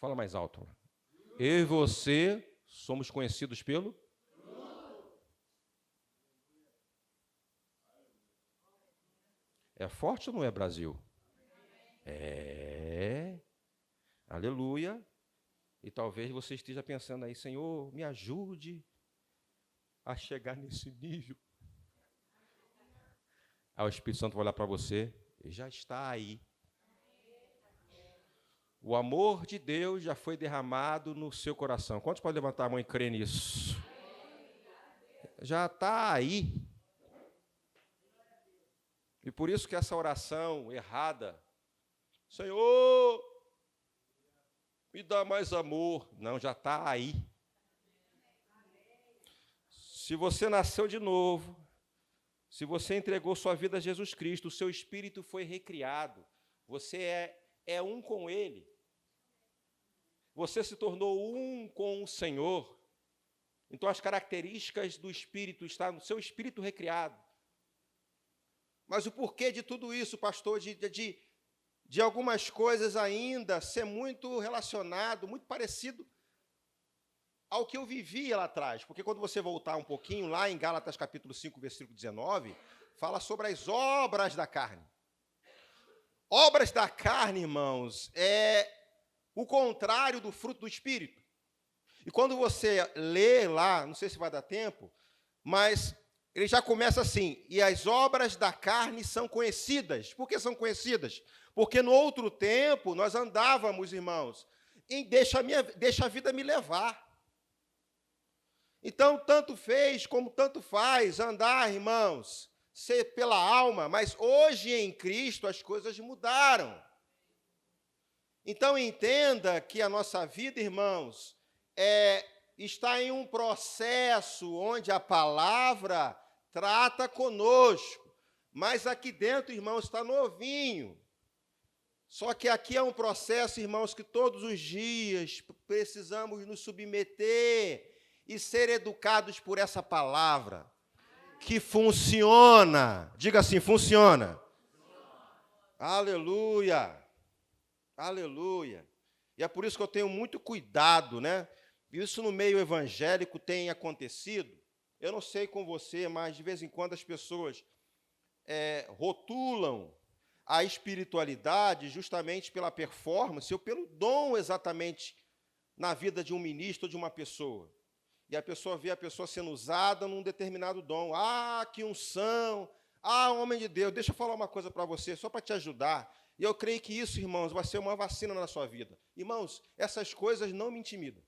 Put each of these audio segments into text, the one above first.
Fala mais alto. Eu e você somos conhecidos pelo? É forte ou não é, Brasil? É. Aleluia. E talvez você esteja pensando aí, Senhor, me ajude a chegar nesse nível. Aí o Espírito Santo vai olhar para você, ele já está aí. O amor de Deus já foi derramado no seu coração. Quantos podem levantar a mão e crer nisso? Já está aí. E por isso que essa oração errada, Senhor, me dá mais amor. Não, já está aí. Se você nasceu de novo, se você entregou sua vida a Jesus Cristo, o seu espírito foi recriado. Você é um com Ele. Você se tornou um com o Senhor. Então, as características do espírito estão no seu espírito recriado. Mas o porquê de tudo isso, pastor, de algumas coisas ainda ser muito relacionado, muito parecido ao que eu vivia lá atrás. Porque quando você voltar um pouquinho, lá em Gálatas capítulo 5, versículo 19, fala sobre as obras da carne. Obras da carne, irmãos, é o contrário do fruto do Espírito. E quando você lê lá, não sei se vai dar tempo, mas ele já começa assim, e as obras da carne são conhecidas. Por que são conhecidas? Porque no outro tempo nós andávamos, irmãos, em deixa a vida me levar. Então, tanto fez como tanto faz andar, irmãos, ser pela alma, mas hoje em Cristo as coisas mudaram. Então, entenda que a nossa vida, irmãos, está em um processo onde a palavra trata conosco, mas aqui dentro, irmãos, está novinho. Só que aqui é um processo, irmãos, que todos os dias precisamos nos submeter e ser educados por essa palavra, que funciona. Diga assim, funciona. Aleluia. Aleluia. E é por isso que eu tenho muito cuidado, né? Isso no meio evangélico tem acontecido. Eu não sei com você, mas de vez em quando as pessoas rotulam a espiritualidade justamente pela performance ou pelo dom exatamente na vida de um ministro ou de uma pessoa. E a pessoa vê a pessoa sendo usada num determinado dom. Ah, que unção! Ah, homem de Deus, deixa eu falar uma coisa para você, só para te ajudar. E eu creio que isso, irmãos, vai ser uma vacina na sua vida. Irmãos, essas coisas não me intimidam.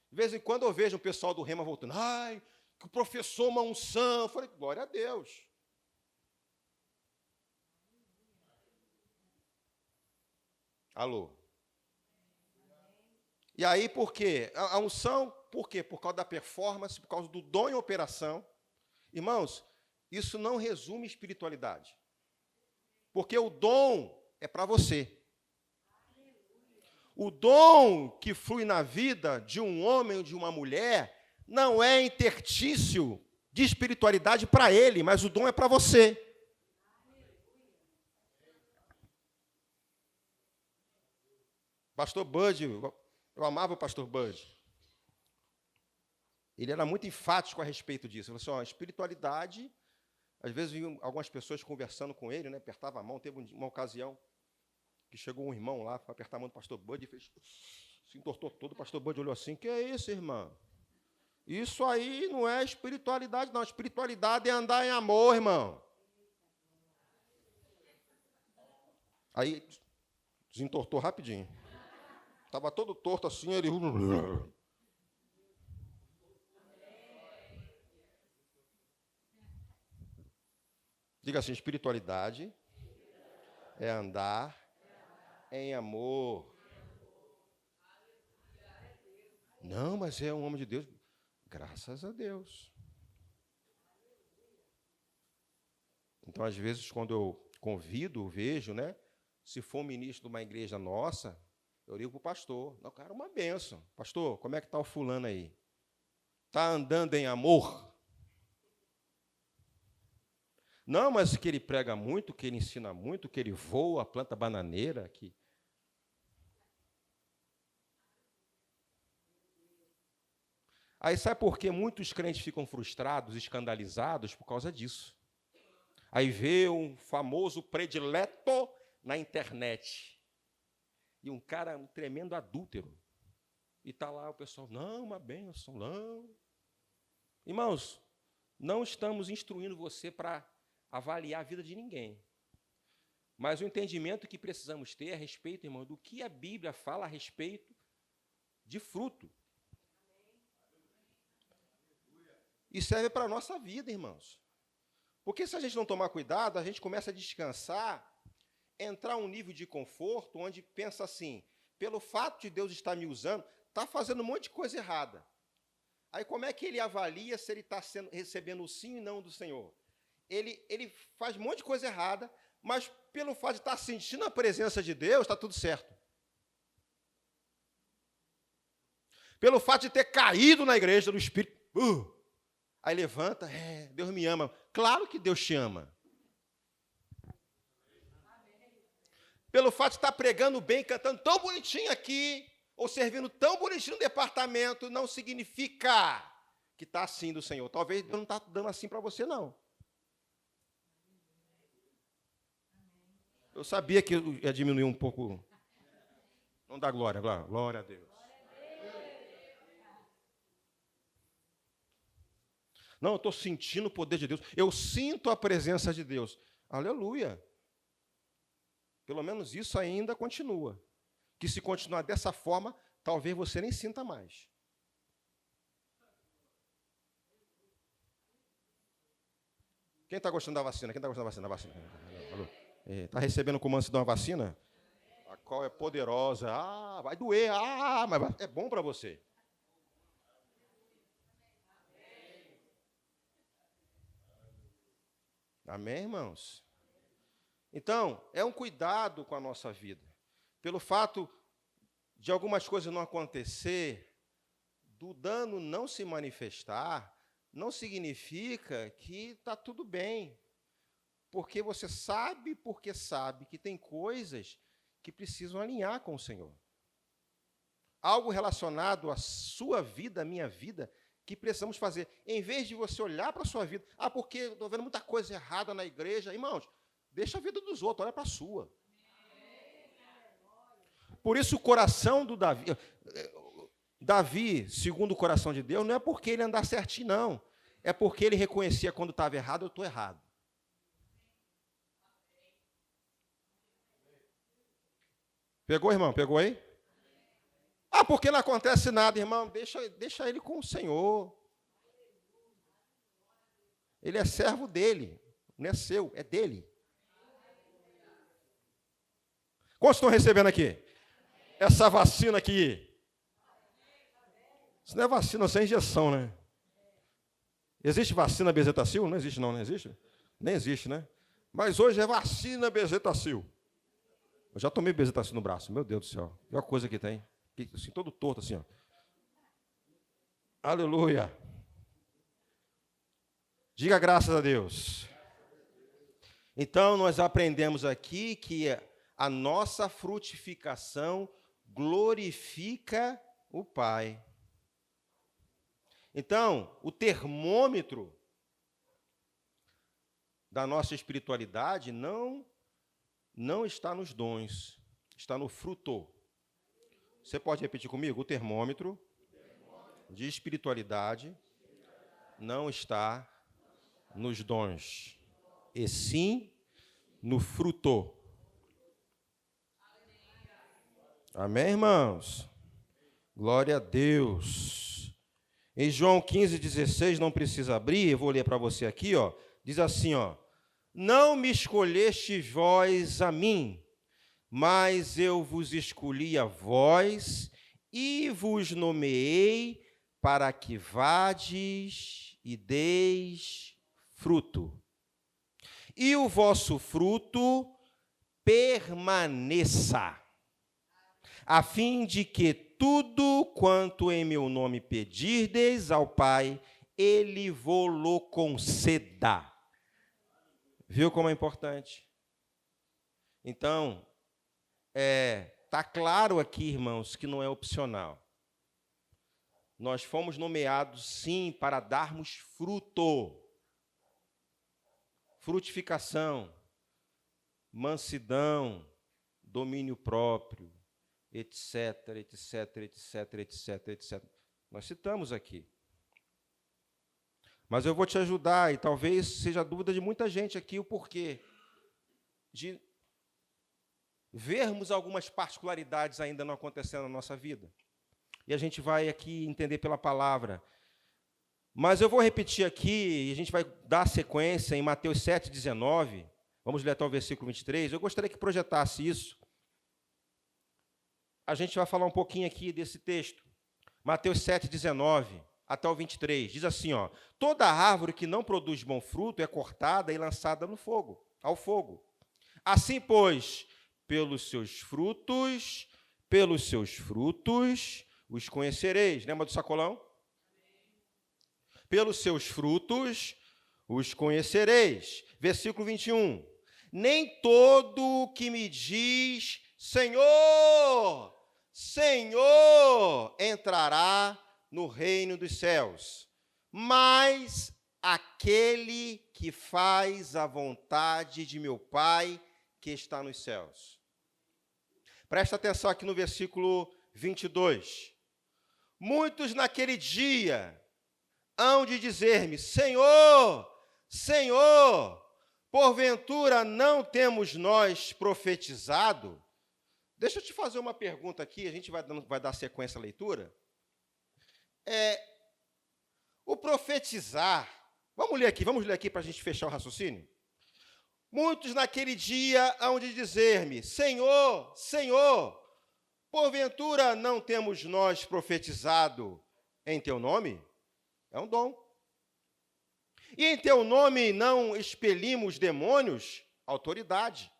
De vez em quando eu vejo o pessoal do Rema voltando. Ai, que o professor uma unção. Eu falei, glória a Deus. Alô? E aí, por quê? A unção, por quê? Por causa da performance, por causa do dom em operação. Irmãos, isso não resume espiritualidade. Porque o dom é para você. O dom que flui na vida de um homem ou de uma mulher não é interstício de espiritualidade para ele, mas o dom é para você. Pastor Bud, eu amava o pastor Bud. Ele era muito enfático a respeito disso. Ele falou assim, espiritualidade, às vezes vinham algumas pessoas conversando com ele, né, apertava a mão. Teve uma ocasião que chegou um irmão lá para apertar a mão do pastor Bud e fez, se entortou todo. O pastor Bud olhou assim, que é isso, irmão? Isso aí não é espiritualidade, não. Espiritualidade é andar em amor, irmão. Aí, desentortou rapidinho. Estava todo torto assim, ele... Diga assim, espiritualidade é andar em amor. Não, mas é um homem de Deus. Graças a Deus. Então, às vezes, quando eu convido, vejo, né? Se for um ministro de uma igreja nossa, eu ligo para o pastor. Não, cara, uma bênção. Pastor, como é que está o fulano aí? Está andando em amor? Não, mas que ele prega muito, que ele ensina muito, que ele voa, planta bananeira. Que... Aí sabe por que muitos crentes ficam frustrados, escandalizados por causa disso? Aí vê um famoso predileto na internet. E um cara, um tremendo adúltero. E está lá o pessoal, não, uma bênção, não. Irmãos, não estamos instruindo você para avaliar a vida de ninguém. Mas o entendimento que precisamos ter a respeito, irmão, do que a Bíblia fala a respeito de fruto. E serve para a nossa vida, irmãos. Porque se a gente não tomar cuidado, a gente começa a descansar, entrar um nível de conforto, onde pensa assim, pelo fato de Deus estar me usando, está fazendo um monte de coisa errada. Aí como é que ele avalia se ele está recebendo o sim e não do Senhor? Ele faz um monte de coisa errada, mas pelo fato de estar sentindo a presença de Deus, está tudo certo. Pelo fato de ter caído na igreja do Espírito, aí levanta, Deus me ama. Claro que Deus te ama. Pelo fato de estar pregando bem, cantando tão bonitinho aqui, ou servindo tão bonitinho no departamento, não significa que está assim do Senhor. Talvez Deus não está dando assim para você, não. Eu sabia que eu ia diminuir um pouco. Não dá glória, glória a Deus. Não, eu estou sentindo o poder de Deus. Eu sinto a presença de Deus. Aleluia. Pelo menos isso ainda continua. Que se continuar dessa forma, talvez você nem sinta mais. Quem está gostando da vacina? Quem está gostando da vacina? Está recebendo o comando de uma vacina? A qual é poderosa. Vai doer. Mas é bom para você. Amém, irmãos? Então, é um cuidado com a nossa vida. Pelo fato de algumas coisas não acontecer, do dano não se manifestar, não significa que está tudo bem. Porque você sabe que tem coisas que precisam alinhar com o Senhor. Algo relacionado à sua vida, à minha vida, que precisamos fazer. Em vez de você olhar para a sua vida, porque estou vendo muita coisa errada na igreja. Irmãos, deixa a vida dos outros, olha para a sua. Por isso o coração do Davi, segundo o coração de Deus, não é porque ele andar certinho, não. É porque ele reconhecia quando estava errado, eu estou errado. Pegou, irmão? Pegou aí? Porque não acontece nada, irmão. Deixa ele com o Senhor. Ele é servo dele. Não é seu, é dele. Quantos estão recebendo aqui? Essa vacina aqui. Isso não é vacina, isso é injeção, né? Existe vacina Bezetacil? Não existe, não existe? Nem existe, né? Mas hoje é vacina Bezetacil. Eu já tomei Bezetacil no braço, meu Deus do céu. Pior coisa que tem. Assim, todo torto, assim, ó. Aleluia. Diga graças a Deus. Então, nós aprendemos aqui que a nossa frutificação glorifica o Pai. Então, o termômetro da nossa espiritualidade não está nos dons, está no fruto. Você pode repetir comigo? O termômetro de espiritualidade não está nos dons, e sim no fruto. Amém, irmãos? Glória a Deus. Em João 15,16, não precisa abrir, eu vou ler para você aqui, ó. Diz assim, ó: não me escolhestes vós a mim, mas eu vos escolhi a vós e vos nomeei para que vades e deis fruto. E o vosso fruto permaneça, a fim de que tudo quanto em meu nome pedirdes ao Pai, Ele vô-lo conceda. Viu como é importante? Então, está claro aqui, irmãos, que não é opcional. Nós fomos nomeados, sim, para darmos fruto. Frutificação, mansidão, domínio próprio, etc, etc, etc, etc, etc. Nós citamos aqui. Mas eu vou te ajudar, e talvez seja a dúvida de muita gente aqui, o porquê de vermos algumas particularidades ainda não acontecendo na nossa vida. E a gente vai aqui entender pela palavra. Mas eu vou repetir aqui, e a gente vai dar sequência em Mateus 7,19. Vamos ler até o versículo 23. Eu gostaria que projetasse isso. A gente vai falar um pouquinho aqui desse texto. Mateus 7,19 até o 23. Diz assim, ó: toda árvore que não produz bom fruto é cortada e lançada no fogo, ao fogo. Assim, pois, pelos seus frutos os conhecereis. Lembra do sacolão? Pelos seus frutos os conhecereis. Versículo 21. Nem todo que me diz, Senhor, Senhor, entrará no reino dos céus, mas aquele que faz a vontade de meu Pai que está nos céus. Presta atenção aqui no versículo 22. Muitos naquele dia hão de dizer-me, Senhor, Senhor, porventura não temos nós profetizado? Deixa eu te fazer uma pergunta aqui, a gente vai dar sequência à leitura. O profetizar, vamos ler aqui para a gente fechar o raciocínio. Muitos naquele dia hão de dizer-me, Senhor, Senhor, porventura não temos nós profetizado em teu nome? É um dom. E em teu nome não expelimos demônios? Autoridade.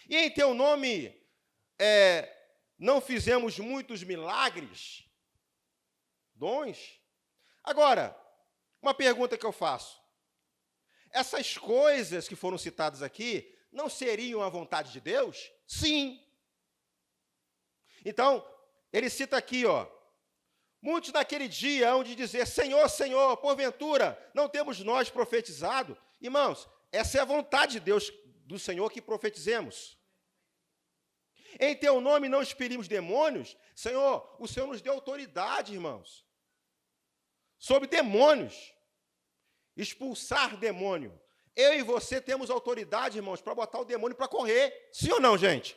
E em teu nome não fizemos muitos milagres? Dons. Agora, uma pergunta que eu faço. Essas coisas que foram citadas aqui não seriam a vontade de Deus? Sim. Então, ele cita aqui, ó, muitos naquele dia hão de dizer, Senhor, Senhor, porventura, não temos nós profetizado? Irmãos, essa é a vontade de Deus, do Senhor, que profetizemos. Em teu nome não expelimos demônios? Senhor, o Senhor nos deu autoridade, irmãos, sobre demônios, expulsar demônio. Eu e você temos autoridade, irmãos, para botar o demônio para correr. Sim ou não, gente?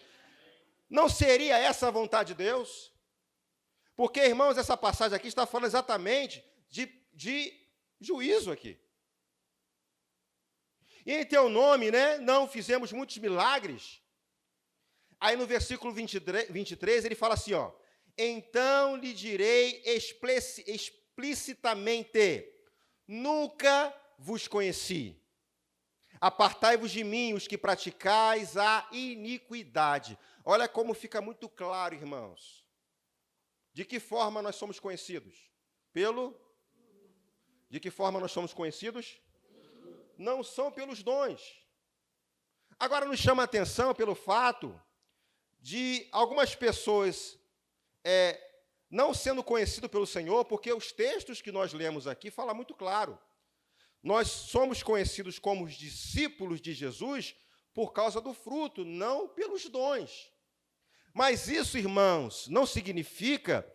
Não seria essa a vontade de Deus? Porque, irmãos, essa passagem aqui está falando exatamente de juízo aqui. E em teu nome, né, não fizemos muitos milagres. Aí no versículo 23, ele fala assim, ó, então lhe direi explicitamente, nunca vos conheci. Apartai-vos de mim, os que praticais a iniquidade. Olha como fica muito claro, irmãos. De que forma nós somos conhecidos? De que forma nós somos conhecidos? Não são pelos dons. Agora nos chama a atenção pelo fato de algumas pessoas não sendo conhecido pelo Senhor, porque os textos que nós lemos aqui falam muito claro. Nós somos conhecidos como os discípulos de Jesus por causa do fruto, não pelos dons. Mas isso, irmãos, não significa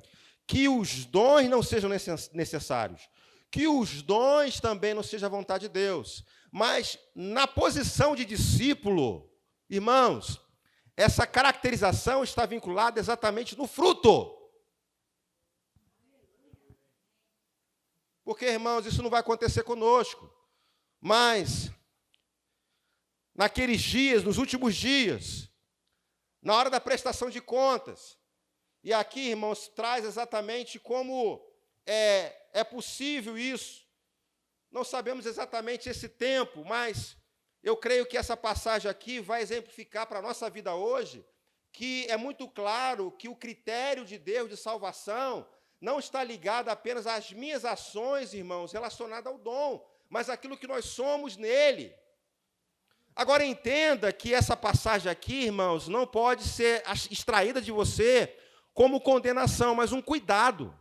que os dons não sejam necessários, que os dons também não sejam a vontade de Deus. Mas na posição de discípulo, irmãos, essa caracterização está vinculada exatamente no fruto. Porque, irmãos, isso não vai acontecer conosco. Mas, naqueles dias, nos últimos dias, na hora da prestação de contas, e aqui, irmãos, traz exatamente como é possível isso. Não sabemos exatamente esse tempo, mas eu creio que essa passagem aqui vai exemplificar para a nossa vida hoje que é muito claro que o critério de Deus de salvação não está ligado apenas às minhas ações, irmãos, relacionadas ao dom, mas aquilo que nós somos nele. Agora, entenda que essa passagem aqui, irmãos, não pode ser extraída de você como condenação, mas um cuidado.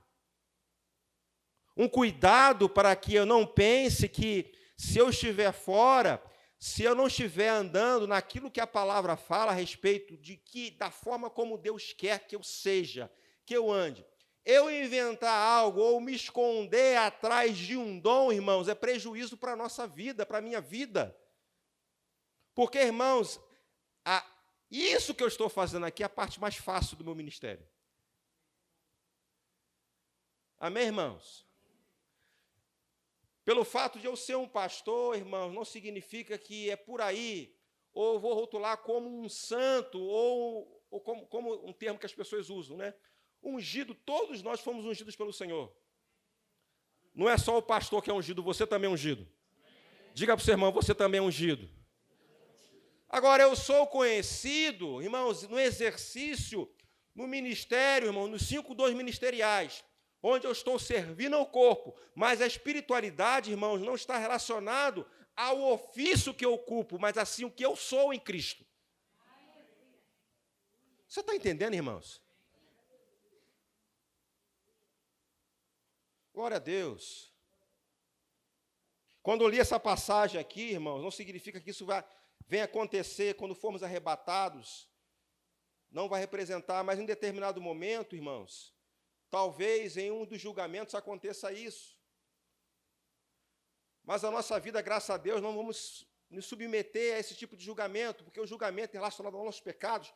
Um cuidado para que eu não pense que, se eu estiver fora, se eu não estiver andando naquilo que a palavra fala a respeito da forma como Deus quer que eu seja, que eu ande, eu inventar algo ou me esconder atrás de um dom, irmãos, é prejuízo para a nossa vida, para a minha vida. Porque, irmãos, isso que eu estou fazendo aqui é a parte mais fácil do meu ministério. Amém, irmãos? Pelo fato de eu ser um pastor, irmãos, não significa que é por aí, ou vou rotular como um santo, ou como um termo que as pessoas usam, né? Ungido, todos nós fomos ungidos pelo Senhor. Não é só o pastor que é ungido, você também é ungido. Diga para o seu irmão, você também é ungido. Agora, eu sou conhecido, irmãos, no exercício, no ministério, irmãos, nos 5 dons ministeriais, onde eu estou servindo ao corpo, mas a espiritualidade, irmãos, não está relacionado ao ofício que eu ocupo, mas assim o que eu sou em Cristo. Você está entendendo, irmãos? Glória a Deus. Quando eu li essa passagem aqui, irmãos, não significa que isso venha acontecer quando formos arrebatados, não vai representar, mas em determinado momento, irmãos, talvez em um dos julgamentos aconteça isso. Mas a nossa vida, graças a Deus, não vamos nos submeter a esse tipo de julgamento, porque o julgamento relacionado aos nossos pecados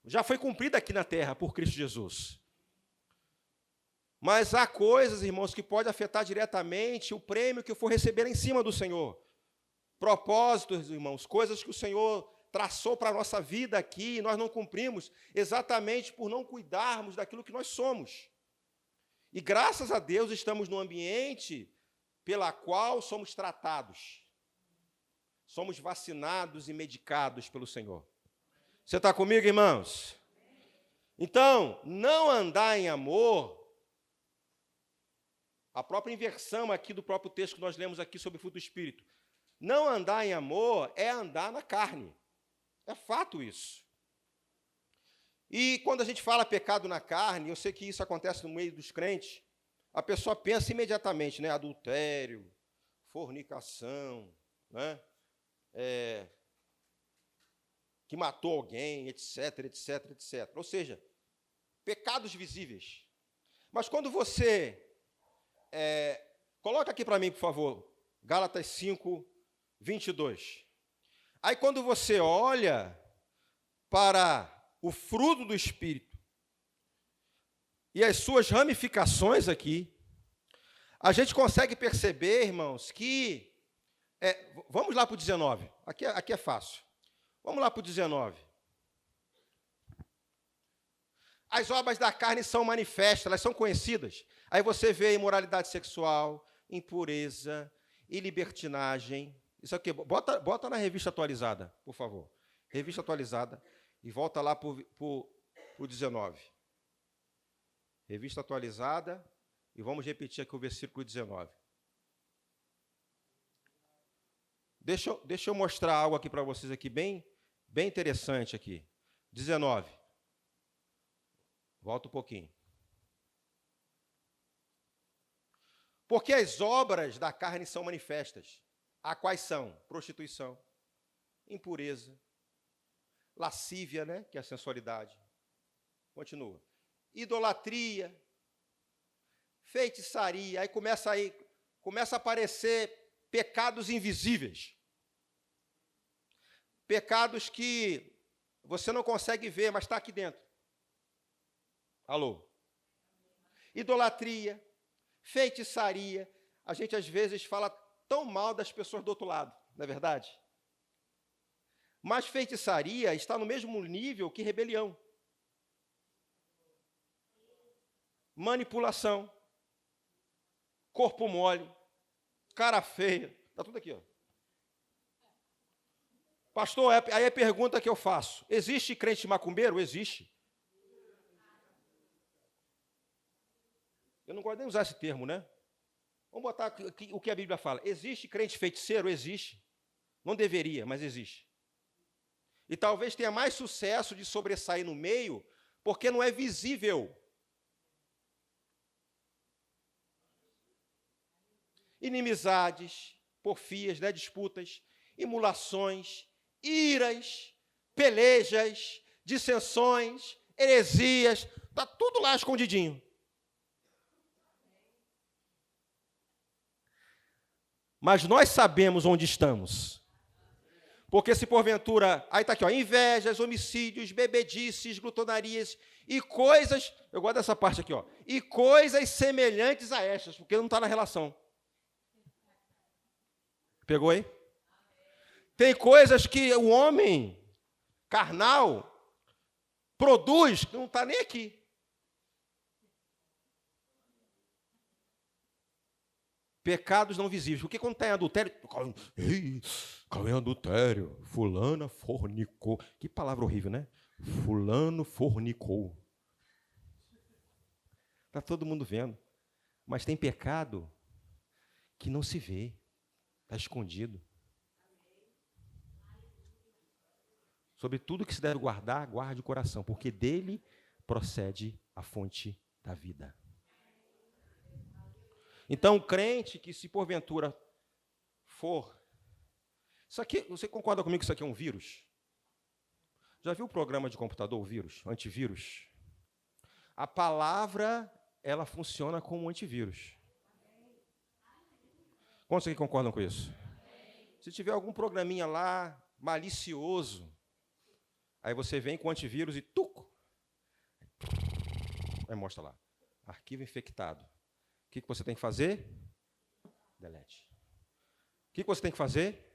já foi cumprido aqui na terra por Cristo Jesus. Mas há coisas, irmãos, que podem afetar diretamente o prêmio que eu for receber em cima do Senhor. Propósitos, irmãos, coisas que o Senhor traçou para a nossa vida aqui e nós não cumprimos, exatamente por não cuidarmos daquilo que nós somos. E graças a Deus estamos num ambiente pela qual somos tratados. Somos vacinados e medicados pelo Senhor. Você está comigo, irmãos? Então, não andar em amor, a própria inversão aqui do próprio texto que nós lemos aqui sobre o fruto do Espírito. Não andar em amor é andar na carne. É fato isso. E quando a gente fala pecado na carne, eu sei que isso acontece no meio dos crentes, a pessoa pensa imediatamente, né? Adultério, fornicação, né? Que matou alguém, etc, etc, etc. Ou seja, pecados visíveis. Mas quando você... coloca aqui para mim, por favor, Gálatas 5, 22. Aí quando você olha para o fruto do Espírito e as suas ramificações aqui, a gente consegue perceber, irmãos, que... vamos lá para o 19. Aqui é fácil. Vamos lá para o 19. As obras da carne são manifestas, elas são conhecidas. Aí você vê imoralidade sexual, impureza e libertinagem. Isso aqui, bota na revista atualizada, por favor. Revista atualizada. E volta lá para o 19. Revista atualizada. E vamos repetir aqui o versículo 19. Deixa eu mostrar algo aqui para vocês aqui, bem interessante aqui. 19. Volta um pouquinho. Porque as obras da carne são manifestas. A quais são? Prostituição, impureza, lascívia, né? Que é a sensualidade. Continua. Idolatria, feitiçaria. Aí começa a aparecer pecados invisíveis. Pecados que você não consegue ver, mas está aqui dentro. Alô? Idolatria, feitiçaria. A gente, às vezes, fala tão mal das pessoas do outro lado, não é verdade? Mas feitiçaria está no mesmo nível que rebelião. Manipulação, corpo mole, cara feia, está tudo aqui, ó. Pastor, aí a pergunta que eu faço: existe crente macumbeiro? Existe. Eu não gosto nem de usar esse termo, né? Vamos botar o que a Bíblia fala. Existe crente feiticeiro? Existe. Não deveria, mas existe. E talvez tenha mais sucesso de sobressair no meio, porque não é visível. inimizades, porfias, né, disputas, emulações, iras, pelejas, dissensões, heresias, está tudo lá escondidinho. Mas nós sabemos onde estamos. Porque se porventura, aí está aqui, ó, invejas, homicídios, bebedices, glutonarias e coisas, eu gosto dessa parte aqui, ó, e coisas semelhantes a estas, porque não está na relação. Pegou aí? Tem coisas que o homem carnal produz que não está nem aqui. Pecados não visíveis. Porque quando está em adultério, caiu em adultério, fulana fornicou. Que palavra horrível, né? Fulano fornicou. Está todo mundo vendo. Mas tem pecado que não se vê. Está escondido. Sobre tudo que se deve guardar, guarde o coração, porque dele procede a fonte da vida. Então, o crente que, se porventura for... Isso aqui, você concorda comigo que isso aqui é um vírus? Já viu o programa de computador, o vírus, antivírus? A palavra, ela funciona como um antivírus. Quantos aqui concordam com isso? Se tiver algum programinha lá, malicioso, aí você vem com o antivírus e tuco. Aí mostra lá, arquivo infectado. O que você tem que fazer? Delete. O que você tem que fazer?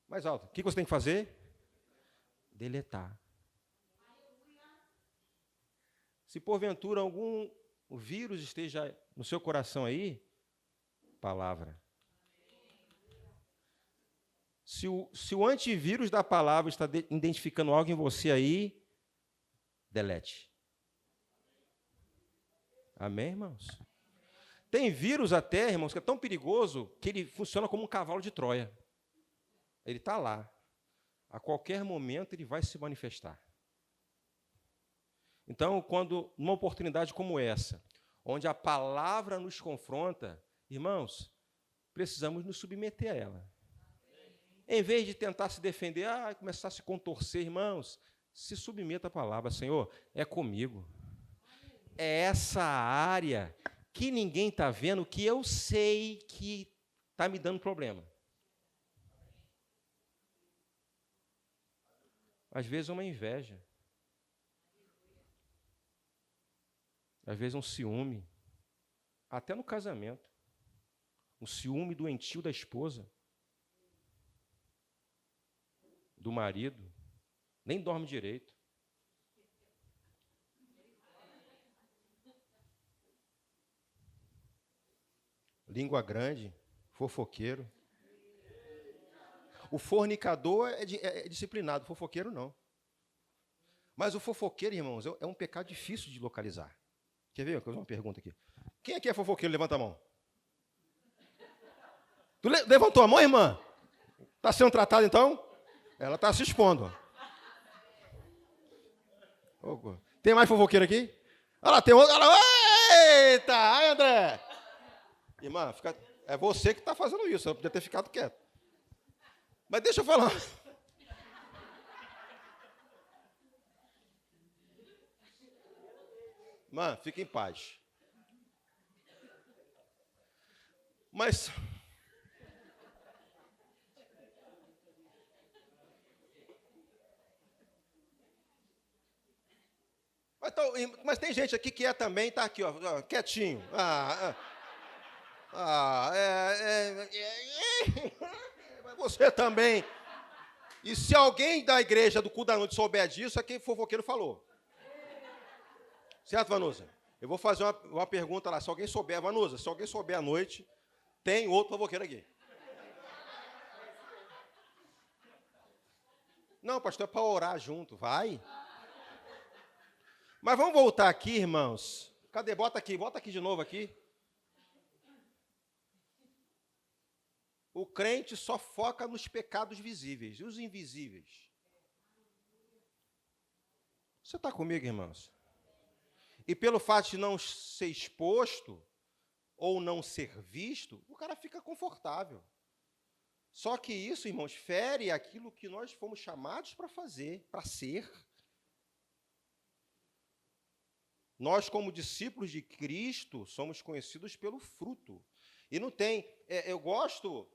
Mais alto. O que você tem que fazer? Deletar. Se porventura algum vírus esteja no seu coração aí, palavra. Se o antivírus da palavra está identificando algo em você aí, delete. Amém, irmãos? Tem vírus até, irmãos, que é tão perigoso que ele funciona como um cavalo de Troia. Ele está lá. A qualquer momento ele vai se manifestar. Então, quando numa oportunidade como essa, onde a palavra nos confronta, irmãos, precisamos nos submeter a ela. Em vez de tentar se defender, começar a se contorcer, irmãos, se submeta à palavra. Senhor, é comigo. É essa área que ninguém está vendo, que eu sei que está me dando problema. Às vezes uma inveja. Às vezes um ciúme. Até no casamento. Um ciúme doentio da esposa. Do marido. Nem dorme direito. Língua grande, fofoqueiro. O fornicador é disciplinado, o fofoqueiro não. Mas o fofoqueiro, irmãos, é um pecado difícil de localizar. Quer ver? Eu vou fazer uma pergunta aqui. Quem aqui é fofoqueiro? Levanta a mão. Tu levantou a mão, irmã? Está sendo tratada, então? Ela está se expondo. Tem mais fofoqueiro aqui? Olha lá, tem outro. Eita! Ai, André! Irmã, é você que está fazendo isso. Eu podia ter ficado quieto. Mas deixa eu falar. Irmã, fica em paz. Mas... Mas tem gente aqui que também, está aqui, ó, quietinho. Você também. E se alguém da igreja do Cu da Noite souber disso, é quem fofoqueiro falou. Certo, Vanusa? Eu vou fazer uma pergunta lá. Se alguém souber, Vanusa, se alguém souber à noite, tem outro fofoqueiro aqui. Não, pastor, é para orar junto. Vai. Mas vamos voltar aqui, irmãos. Cadê? Bota aqui de novo aqui. O crente só foca nos pecados visíveis. E os invisíveis? Você está comigo, irmãos? E pelo fato de não ser exposto, ou não ser visto, o cara fica confortável. Só que isso, irmãos, fere aquilo que nós fomos chamados para fazer, para ser. Nós, como discípulos de Cristo, somos conhecidos pelo fruto. E não tem... eu gosto,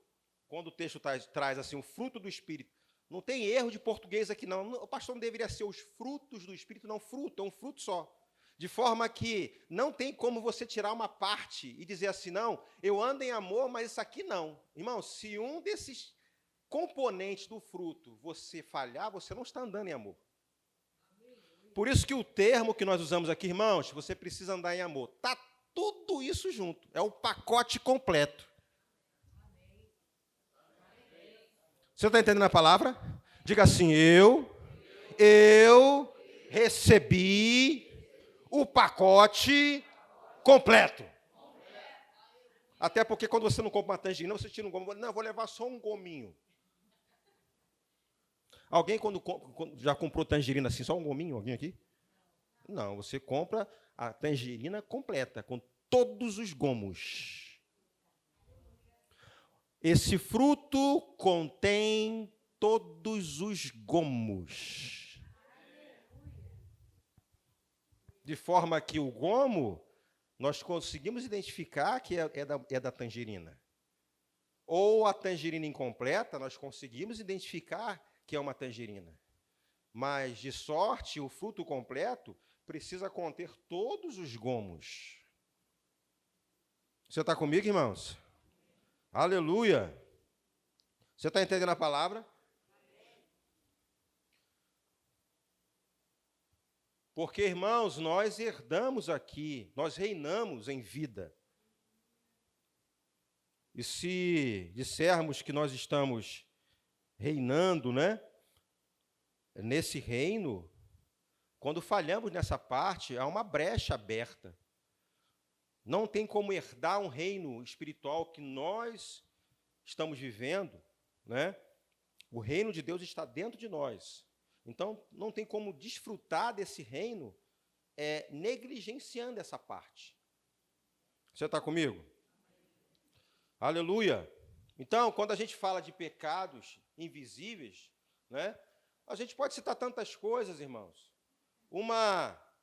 quando o texto traz assim, o fruto do Espírito. Não tem erro de português aqui, não. O pastor não deveria ser os frutos do Espírito, não, fruto, é um fruto só. De forma que não tem como você tirar uma parte e dizer assim, não, eu ando em amor, mas isso aqui não. Irmão, se um desses componentes do fruto você falhar, você não está andando em amor. Por isso que o termo que nós usamos aqui, irmãos, você precisa andar em amor. Está tudo isso junto, é o pacote completo. Você está entendendo a palavra? Diga assim, eu recebi o pacote completo. Até porque quando você não compra uma tangerina, você tira um gomo. Não, eu vou levar só um gominho. Alguém quando já comprou tangerina assim, só um gominho? Alguém aqui? Não, você compra a tangerina completa, com todos os gomos. Esse fruto contém todos os gomos. De forma que o gomo, nós conseguimos identificar que é da tangerina. Ou a tangerina incompleta, nós conseguimos identificar que é uma tangerina. Mas, de sorte, o fruto completo precisa conter todos os gomos. Você está comigo, irmãos? Aleluia! Você está entendendo a palavra? Porque, irmãos, nós herdamos aqui, nós reinamos em vida. E se dissermos que nós estamos reinando, né? Nesse reino, quando falhamos nessa parte, há uma brecha aberta. Não tem como herdar um reino espiritual que nós estamos vivendo, né? O reino de Deus está dentro de nós. Então, não tem como desfrutar desse reino negligenciando essa parte. Você está comigo? Aleluia! Então, quando a gente fala de pecados invisíveis, né, a gente pode citar tantas coisas, irmãos.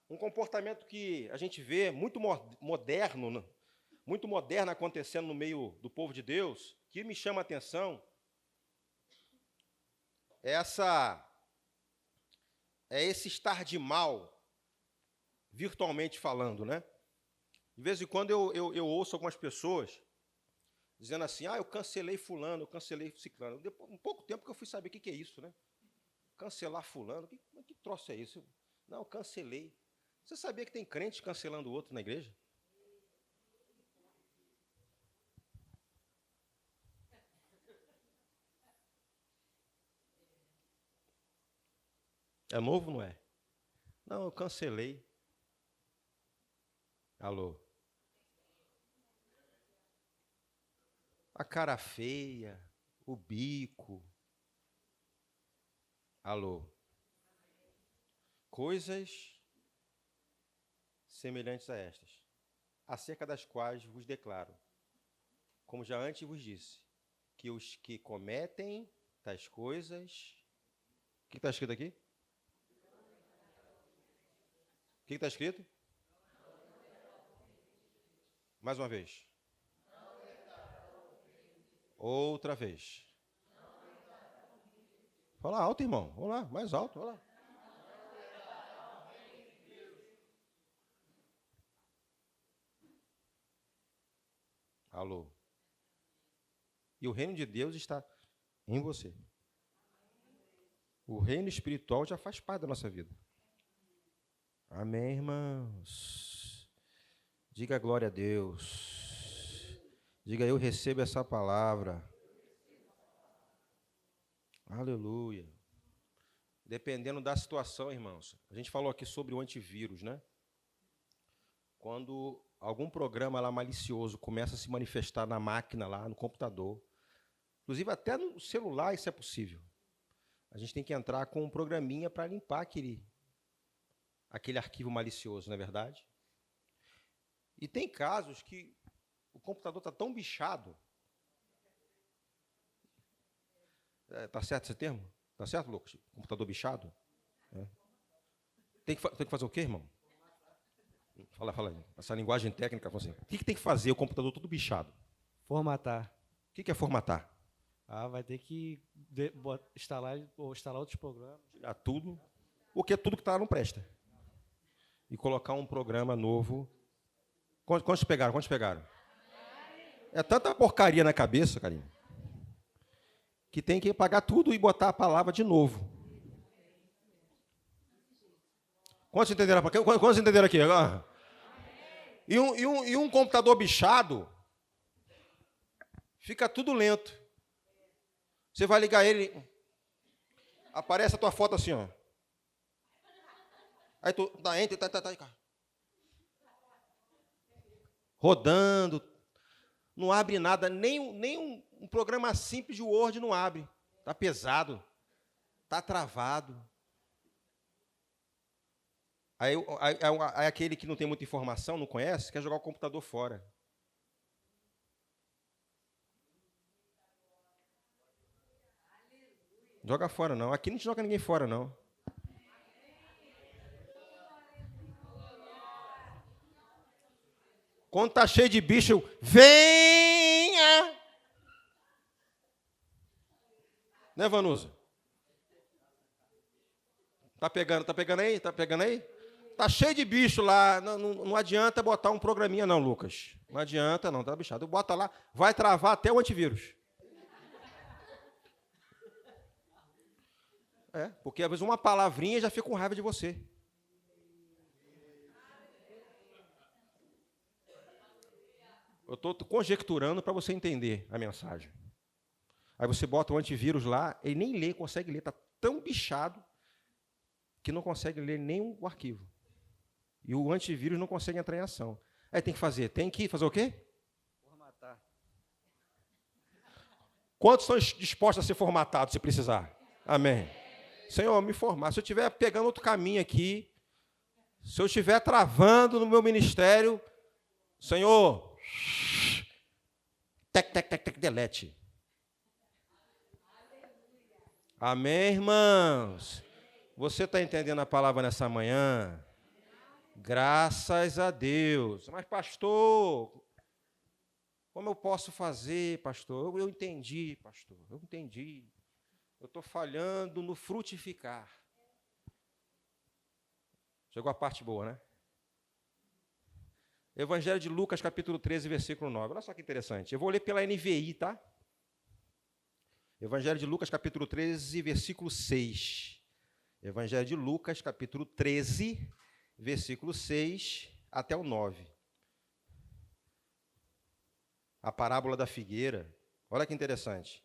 Um comportamento que a gente vê muito moderno acontecendo no meio do povo de Deus, que me chama a atenção, é esse estar de mal, virtualmente falando, né? De vez em quando eu ouço algumas pessoas dizendo assim, eu cancelei fulano, eu cancelei ciclano. Depois, um pouco tempo que eu fui saber o que é isso, né? Cancelar fulano, que troço é isso? Não, cancelei. Você sabia que tem crente cancelando o outro na igreja? É novo, não é? Não, eu cancelei. Alô? A cara feia, o bico. Alô? Coisas semelhantes a estas, acerca das quais vos declaro, como já antes vos disse, que os que cometem tais coisas... O que está escrito aqui? O que está escrito? Mais uma vez. Outra vez. Fala alto, irmão. Vamos lá, mais alto. Vamos lá. Alô. E o reino de Deus está em você. O reino espiritual já faz parte da nossa vida. Amém, irmãos? Diga glória a Deus. Diga, eu recebo essa palavra. Aleluia. Dependendo da situação, irmãos. A gente falou aqui sobre o antivírus, né? Quando algum programa lá malicioso começa a se manifestar na máquina lá, no computador, inclusive até no celular isso é possível. A gente tem que entrar com um programinha para limpar aquele arquivo malicioso, não é verdade? E tem casos que O computador está tão bichado. Está certo esse termo? Está certo, Lucas? Computador bichado? É. Tem que fazer o quê, irmão? Fala aí. Essa linguagem técnica. Assim. O que tem que fazer o computador todo bichado? Formatar. O que é formatar? Vai ter que instalar outros programas. Tirar tudo. Porque tudo que está lá não presta. E colocar um programa novo. Quantos pegaram? É tanta porcaria na cabeça, carinho, que tem que apagar tudo e botar a palavra de novo. Quantos entenderam aqui? E um computador bichado, fica tudo lento. Você vai ligar ele, aparece a tua foto assim, ó. Aí tu dá enter, tá. Rodando, não abre nada, nem um programa simples de Word não abre. Está pesado, está travado. Aí aquele que não tem muita informação, não conhece, quer jogar o computador fora. Joga fora, não. Aqui não joga ninguém fora, não. Quando está cheio de bicho, venha! Né, Vanusa? Tá pegando aí? Tá cheio de bicho lá. Não adianta botar um programinha, não, Lucas. Não adianta, não, tá bichado. Bota lá, vai travar até o antivírus. Porque às vezes uma palavrinha já fica com raiva de você. Eu estou conjecturando para você entender a mensagem. Aí você bota o antivírus lá, ele nem consegue ler, está tão bichado que não consegue ler nem o arquivo. E o antivírus não consegue entrar em ação. Aí tem que fazer o quê? Formatar. Quantos estão dispostos a ser formatados se precisar? Amém. Senhor, me formar. Se eu estiver pegando outro caminho aqui, se eu estiver travando no meu ministério, Senhor, delete. Amém, irmãos? Você está entendendo a palavra nessa manhã? Graças a Deus. Mas, pastor, como eu posso fazer, pastor? Eu entendi, pastor. Eu estou falhando no frutificar. Chegou a parte boa, né? Evangelho de Lucas, capítulo 13, versículo 9. Olha só que interessante. Eu vou ler pela NVI, tá? Evangelho de Lucas, capítulo 13, versículo 6. Evangelho de Lucas, capítulo 13, versículo 6 até o 9. A parábola da figueira. Olha que interessante.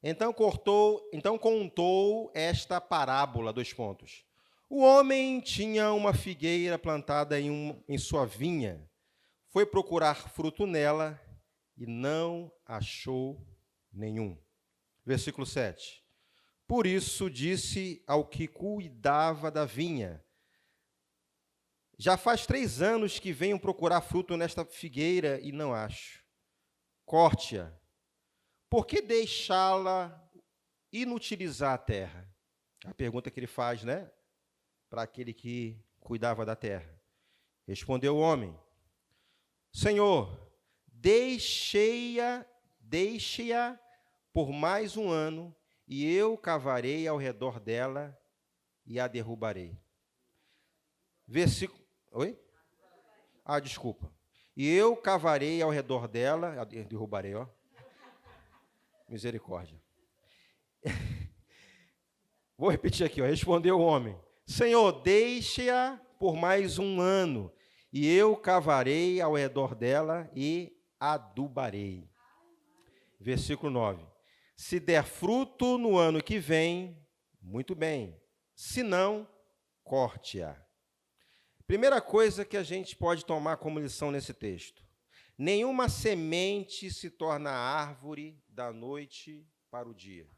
Então contou esta parábola, 2 pontos. O homem tinha uma figueira plantada em sua vinha. Foi procurar fruto nela e não achou nenhum. Versículo 7. Por isso disse ao que cuidava da vinha: já faz 3 anos que venho procurar fruto nesta figueira e não acho. Corte-a. Por que deixá-la inutilizar a terra? A pergunta que ele faz, né? Para aquele que cuidava da terra. Respondeu o homem: Senhor, deixe-a por mais 1 ano, e eu cavarei ao redor dela e a derrubarei. Versículo. Oi? Desculpa. E eu cavarei ao redor dela, derrubarei, ó. Misericórdia. Vou repetir aqui, ó. Respondeu o homem: Senhor, deixe-a por mais 1 ano, e eu cavarei ao redor dela e adubarei. Versículo 9. Se der fruto no ano que vem, muito bem. Se não, corte-a. Primeira coisa que a gente pode tomar como lição nesse texto: nenhuma semente se torna árvore da noite para o dia.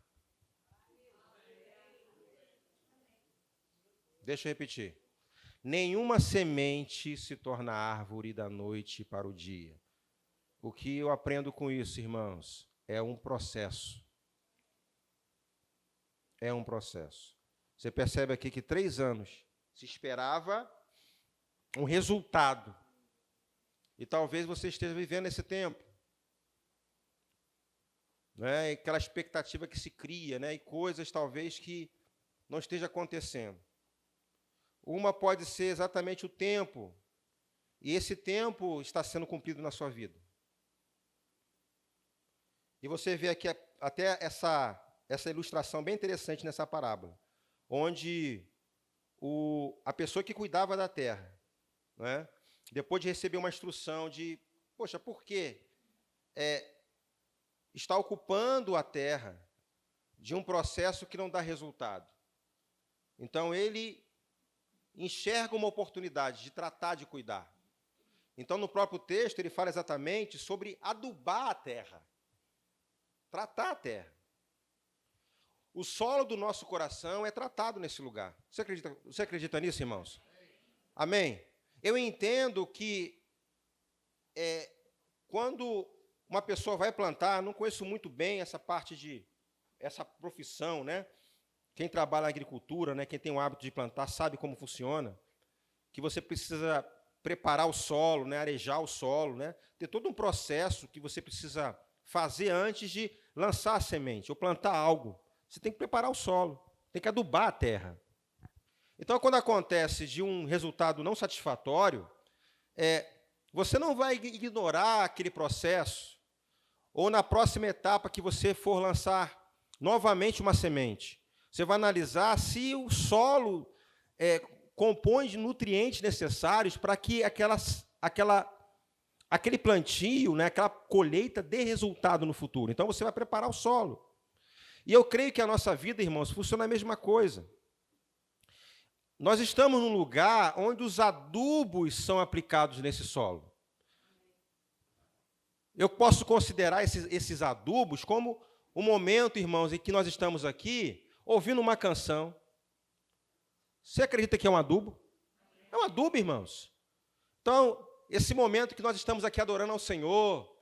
Deixa eu repetir. Nenhuma semente se torna árvore da noite para o dia. o que eu aprendo com isso, irmãos, é um processo. É um processo. Você percebe aqui que 3 anos se esperava um resultado. E talvez você esteja vivendo esse tempo. Né? E aquela expectativa que se cria, né? E coisas talvez que não esteja acontecendo. Uma pode ser exatamente o tempo, e esse tempo está sendo cumprido na sua vida. E você vê aqui até essa ilustração bem interessante nessa parábola, onde a pessoa que cuidava da terra, né, depois de receber uma instrução de, poxa, por que está ocupando a terra de um processo que não dá resultado? Então, ele enxerga uma oportunidade de tratar de cuidar. Então, no próprio texto, ele fala exatamente sobre adubar a terra, tratar a terra. O solo do nosso coração é tratado nesse lugar. Você acredita nisso, irmãos? Amém? Eu entendo que quando uma pessoa vai plantar, não conheço muito bem essa parte essa profissão, né? Quem trabalha na agricultura, né, quem tem o hábito de plantar, sabe como funciona, que você precisa preparar o solo, né, arejar o solo, né, ter todo um processo que você precisa fazer antes de lançar a semente ou plantar algo. Você tem que preparar o solo, tem que adubar a terra. Então, quando acontece de um resultado não satisfatório, você não vai ignorar aquele processo, ou na próxima etapa que você for lançar novamente uma semente, você vai analisar se o solo compõe de nutrientes necessários para que aquele plantio, né, aquela colheita dê resultado no futuro. Então, você vai preparar o solo. E eu creio que a nossa vida, irmãos, funciona a mesma coisa. Nós estamos num lugar onde os adubos são aplicados nesse solo. Eu posso considerar esses adubos como o momento, irmãos, em que nós estamos aqui ouvindo uma canção. Você acredita que é um adubo? É um adubo, irmãos. Então, esse momento que nós estamos aqui adorando ao Senhor,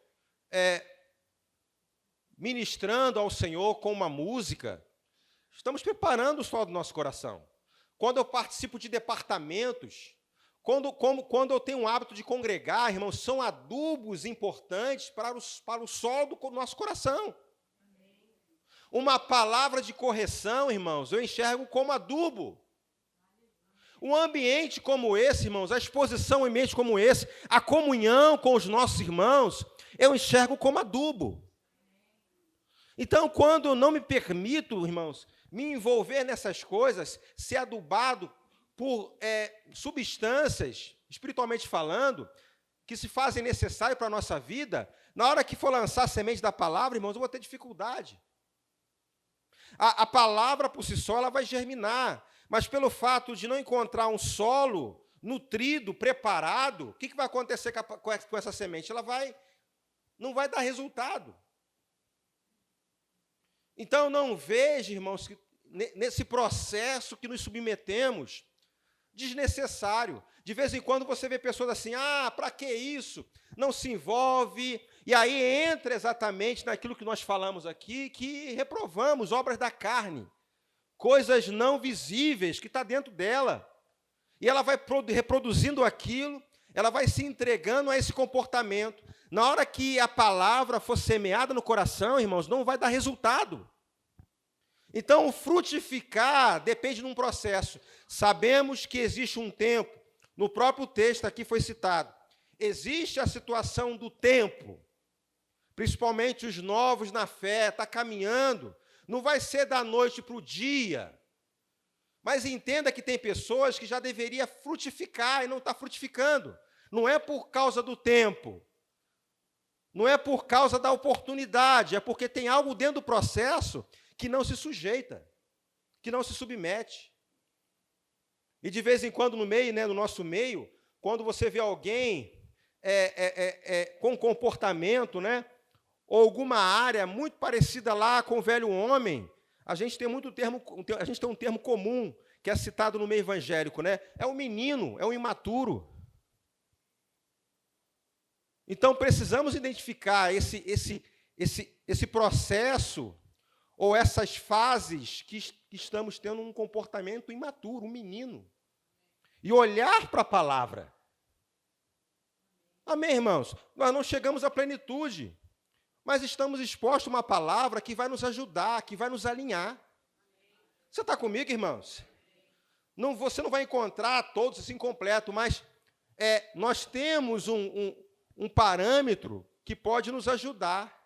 ministrando ao Senhor com uma música, estamos preparando o solo do nosso coração. Quando eu participo de departamentos, quando eu tenho o hábito de congregar, irmãos, são adubos importantes para o solo do nosso coração. Uma palavra de correção, irmãos, eu enxergo como adubo. Um ambiente como esse, irmãos, a exposição em ambiente como esse, a comunhão com os nossos irmãos, eu enxergo como adubo. Então, quando eu não me permito, irmãos, me envolver nessas coisas, ser adubado por substâncias, espiritualmente falando, que se fazem necessárias para a nossa vida, na hora que for lançar a semente da palavra, irmãos, eu vou ter dificuldade. A palavra, por si só, ela vai germinar, mas pelo fato de não encontrar um solo nutrido, preparado, o que vai acontecer com essa semente? Ela não vai dar resultado. Então, não veja, irmãos, que nesse processo que nos submetemos, desnecessário. De vez em quando você vê pessoas assim, para que isso? Não se envolve. E aí entra exatamente naquilo que nós falamos aqui, que reprovamos obras da carne, coisas não visíveis que está dentro dela. E ela vai reproduzindo aquilo, ela vai se entregando a esse comportamento. Na hora que a palavra for semeada no coração, irmãos, não vai dar resultado. Então, frutificar depende de um processo. Sabemos que existe um tempo, no próprio texto aqui foi citado, existe a situação do tempo, principalmente os novos na fé, está caminhando, não vai ser da noite para o dia, mas entenda que tem pessoas que já deveria frutificar e não está frutificando. Não é por causa do tempo, não é por causa da oportunidade, é porque tem algo dentro do processo que não se sujeita, que não se submete. E de vez em quando no meio, né, no nosso meio, quando você vê alguém com comportamento, né, ou alguma área muito parecida lá com o velho homem, a gente tem um termo comum que é citado no meio evangélico, né? É um menino, é um imaturo. Então, precisamos identificar esse processo ou essas fases que estamos tendo um comportamento imaturo, um menino, e olhar para a palavra. Amém, irmãos? Nós não chegamos à plenitude, mas estamos expostos a uma palavra que vai nos ajudar, que vai nos alinhar. Você está comigo, irmãos? Não, você não vai encontrar todos assim completo, mas nós temos um parâmetro que pode nos ajudar.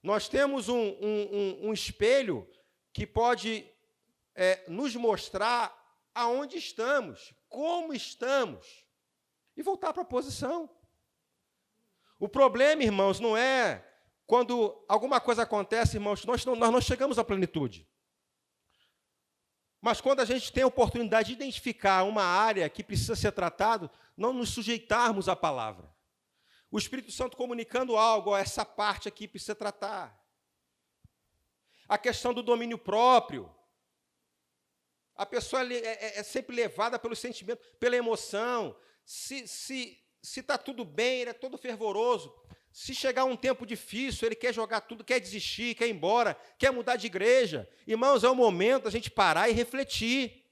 Nós temos um espelho que pode nos mostrar aonde estamos, como estamos, e voltar para a posição. O problema, irmãos, não é quando alguma coisa acontece, irmãos, nós não chegamos à plenitude. Mas quando a gente tem a oportunidade de identificar uma área que precisa ser tratado, não nos sujeitarmos à palavra. O Espírito Santo comunicando algo, essa parte aqui precisa tratar. A questão do domínio próprio. A pessoa é sempre levada pelo sentimento, pela emoção. Se está tudo bem, ele é todo fervoroso. Se chegar um tempo difícil, ele quer jogar tudo, quer desistir, quer ir embora, quer mudar de igreja. Irmãos, é o momento da gente parar e refletir.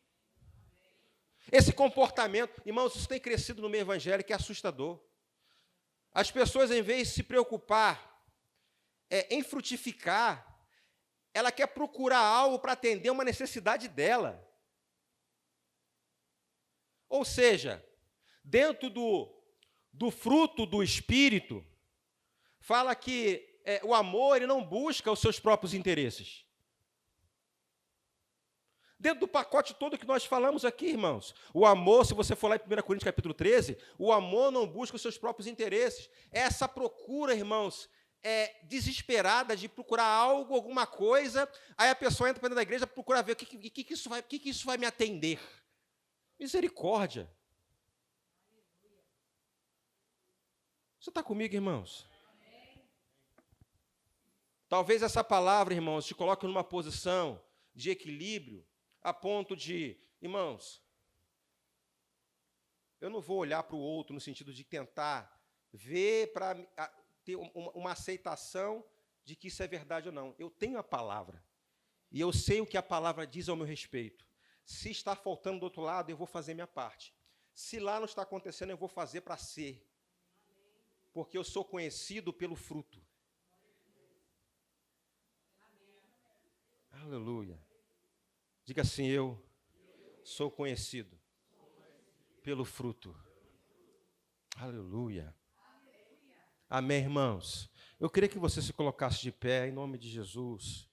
Esse comportamento, irmãos, isso tem crescido no meio evangélico, é assustador. As pessoas, em vez de se preocupar em frutificar, ela quer procurar algo para atender uma necessidade dela. Ou seja, dentro do fruto do Espírito, fala que o amor ele não busca os seus próprios interesses. Dentro do pacote todo que nós falamos aqui, irmãos, o amor, se você for lá em 1 Coríntios capítulo 13, o amor não busca os seus próprios interesses. Essa procura, irmãos, desesperada de procurar algo, alguma coisa, aí a pessoa entra para dentro da igreja para procurar ver o que isso vai me atender. Misericórdia. Você está comigo, irmãos? Talvez essa palavra, irmãos, te coloque numa posição de equilíbrio, a ponto de, irmãos, eu não vou olhar para o outro no sentido de tentar ver para ter uma aceitação de que isso é verdade ou não. Eu tenho a palavra, e eu sei o que a palavra diz ao meu respeito. Se está faltando do outro lado, eu vou fazer minha parte. Se lá não está acontecendo, eu vou fazer para ser. Porque eu sou conhecido pelo fruto. Aleluia. Diga assim, eu sou conhecido pelo fruto. Aleluia. Amém, irmãos? Eu queria que você se colocasse de pé, em nome de Jesus.